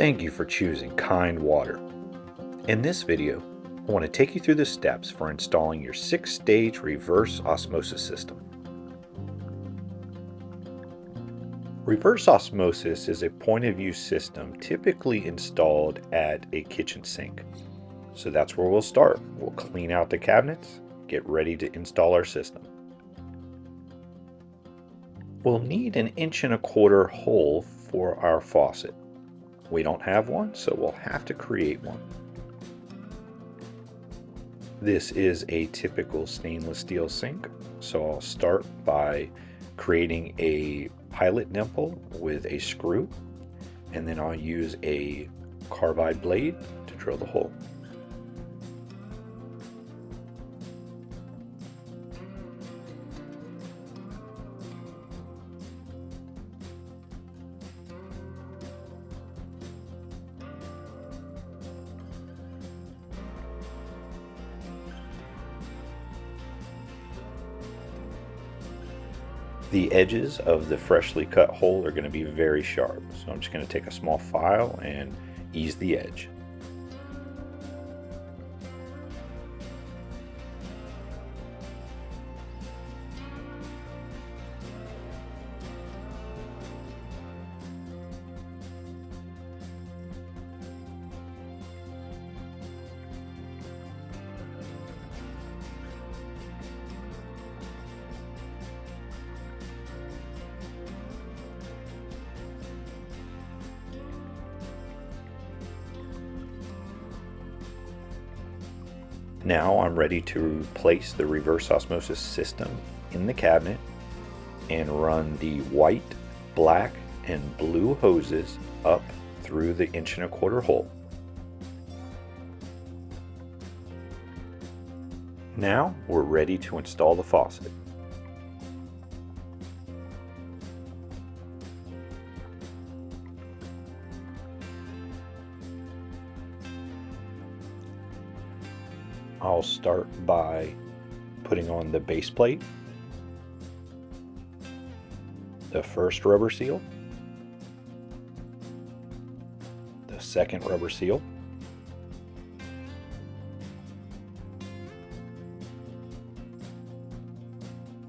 Thank you for choosing Kind Water. In this video, I want to take you through the steps for installing your 6-stage reverse osmosis system. Reverse osmosis is a point-of-use system typically installed at a kitchen sink. So that's where we'll start. We'll clean out the cabinets, get ready to install our system. We'll need an 1.25 inch hole for our faucet. We don't have one, so we'll have to create one. This is a typical stainless steel sink, so I'll start by creating a pilot nipple with a screw, and then I'll use a carbide blade to drill the hole. The edges of the freshly cut hole are going to be very sharp, so I'm just going to take a small file and ease the edge. Now I'm ready to place the reverse osmosis system in the cabinet and run the white, black, and blue hoses up through the 1.25 inch hole. Now we're ready to install the faucet. I'll start by putting on the base plate, the first rubber seal, the second rubber seal,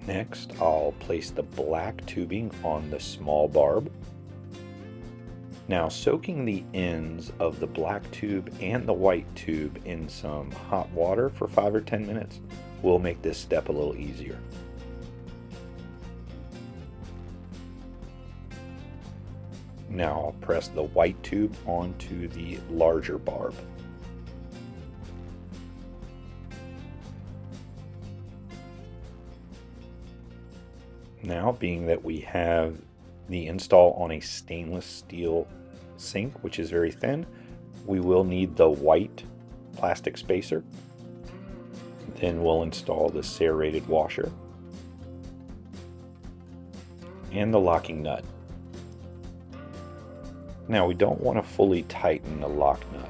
next I'll place the black tubing on the small barb. Now, soaking the ends of the black tube and the white tube in some hot water for 5 or 10 minutes will make this step a little easier. Now I'll press the white tube onto the larger barb. Now, being that we have the install on a stainless steel sink, which is very thin, we will need the white plastic spacer. Then we'll install the serrated washer and the locking nut. Now, we don't want to fully tighten the lock nut.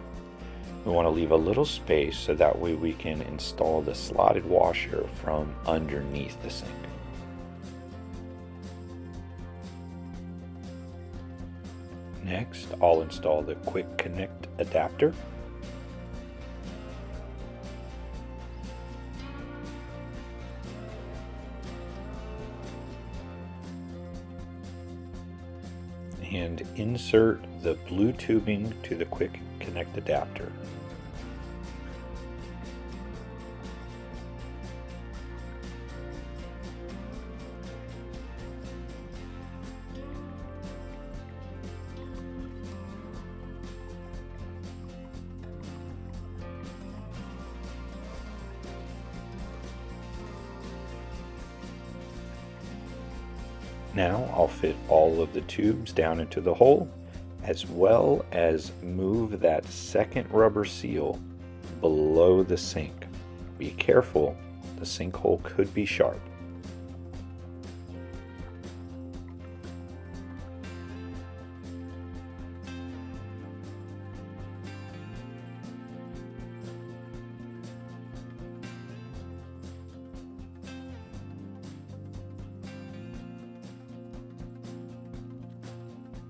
We want to leave a little space so that way we can install the slotted washer from underneath the sink. Next, I'll install the quick connect adapter. And insert the blue tubing to the quick connect adapter. Now I'll fit all of the tubes down into the hole, as well as move that second rubber seal below the sink. Be careful, the sinkhole could be sharp.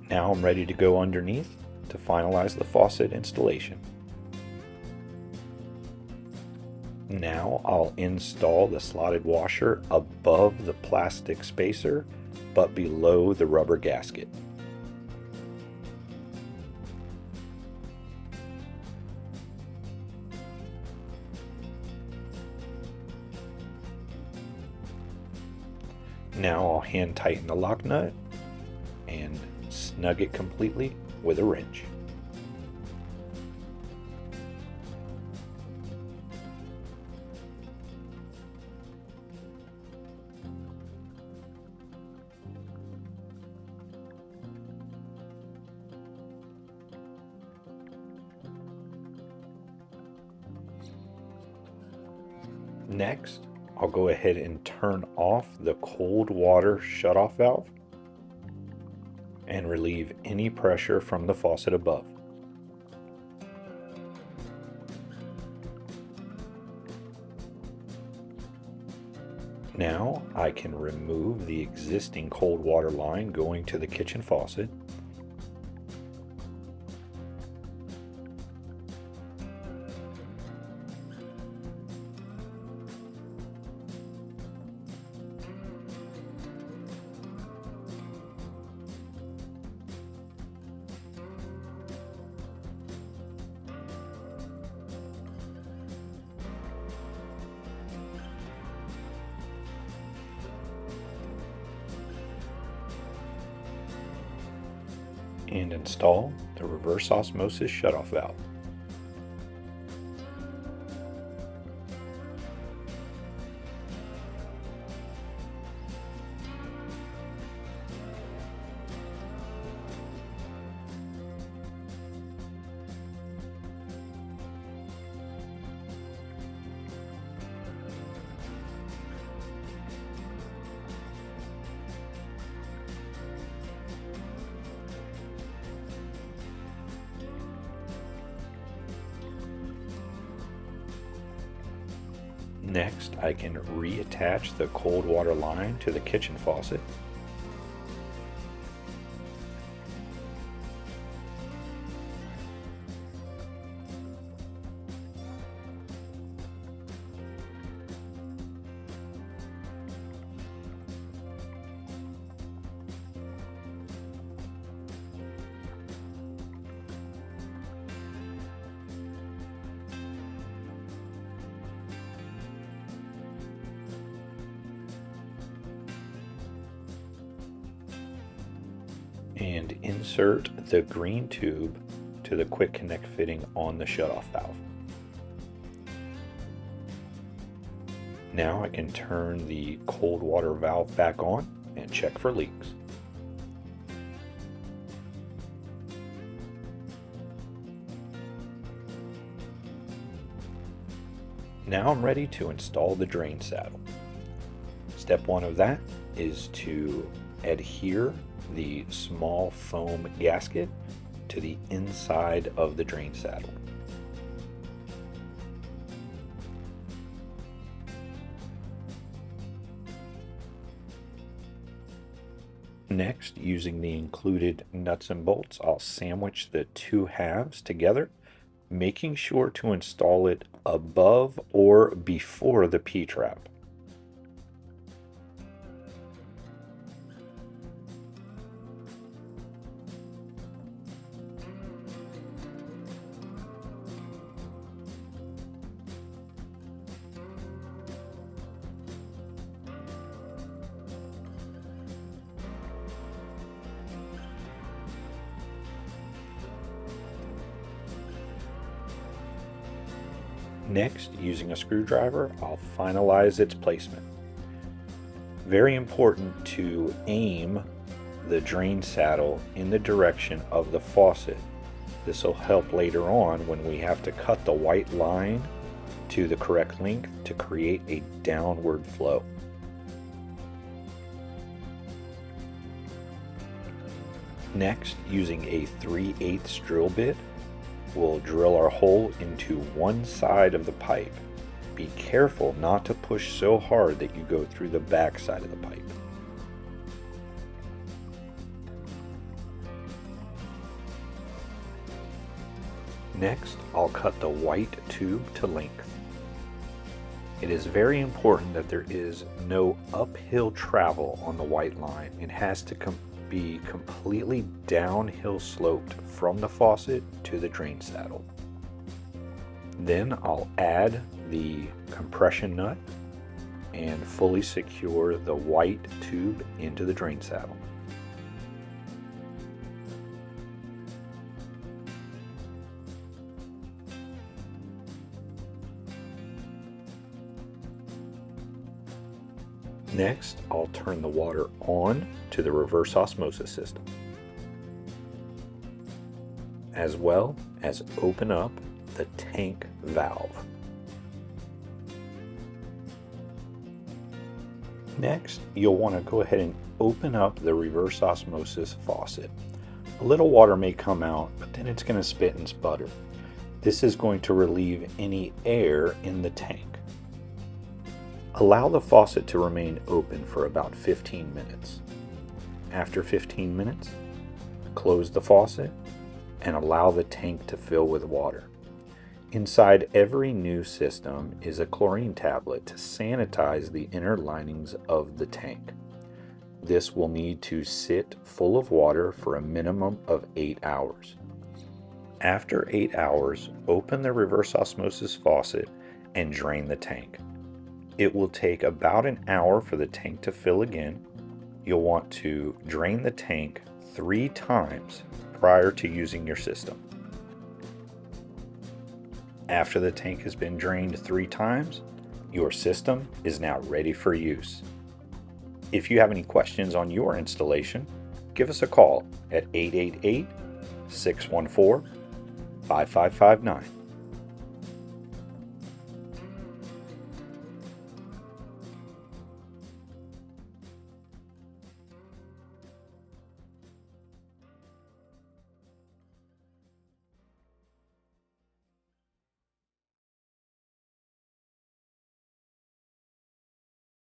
Now I'm ready to go underneath to to finalize the faucet installation. Now I'll install the slotted washer above the plastic spacer, but below the rubber gasket. Now I'll hand tighten the lock nut and snug it completely with a wrench. Next, I'll go ahead and turn off the cold water shutoff valve and relieve any pressure from the faucet above. Now I can remove the existing cold water line going to the kitchen faucet. And install the reverse osmosis shutoff valve. Next, I can reattach the cold water line to the kitchen faucet. And insert the green tube to the quick connect fitting on the shutoff valve. Now I can turn the cold water valve back on and check for leaks. Now I'm ready to install the drain saddle. Step one of that is to adhere the small foam gasket to the inside of the drain saddle. Next, using the included nuts and bolts, I'll sandwich the two halves together, making sure to install it above or before the P-trap. Next, using a screwdriver, I'll finalize its placement. Very important to aim the drain saddle in the direction of the faucet. This will help later on when we have to cut the white line to the correct length to create a downward flow. Next, using a 3/8 drill bit, we'll drill our hole into one side of the pipe. Be careful not to push so hard that you go through the back side of the pipe. Next, I'll cut the white tube to length. It is very important that there is no uphill travel on the white line. It has to be completely downhill sloped from the faucet to the drain saddle. Then I'll add the compression nut and fully secure the white tube into the drain saddle. Next, I'll turn the water on to the reverse osmosis system, as well as open up the tank valve. Next, you'll want to go ahead and open up the reverse osmosis faucet. A little water may come out, but then it's going to spit and sputter. This is going to relieve any air in the tank. Allow the faucet to remain open for about 15 minutes. After 15 minutes, close the faucet and allow the tank to fill with water. Inside every new system is a chlorine tablet to sanitize the inner linings of the tank. This will need to sit full of water for a minimum of 8 hours. After 8 hours, open the reverse osmosis faucet and drain the tank. It will take about an hour for the tank to fill again. You'll want to drain the tank 3 times prior to using your system. After the tank has been drained 3 times, your system is now ready for use. If you have any questions on your installation, give us a call at 888-614-5559.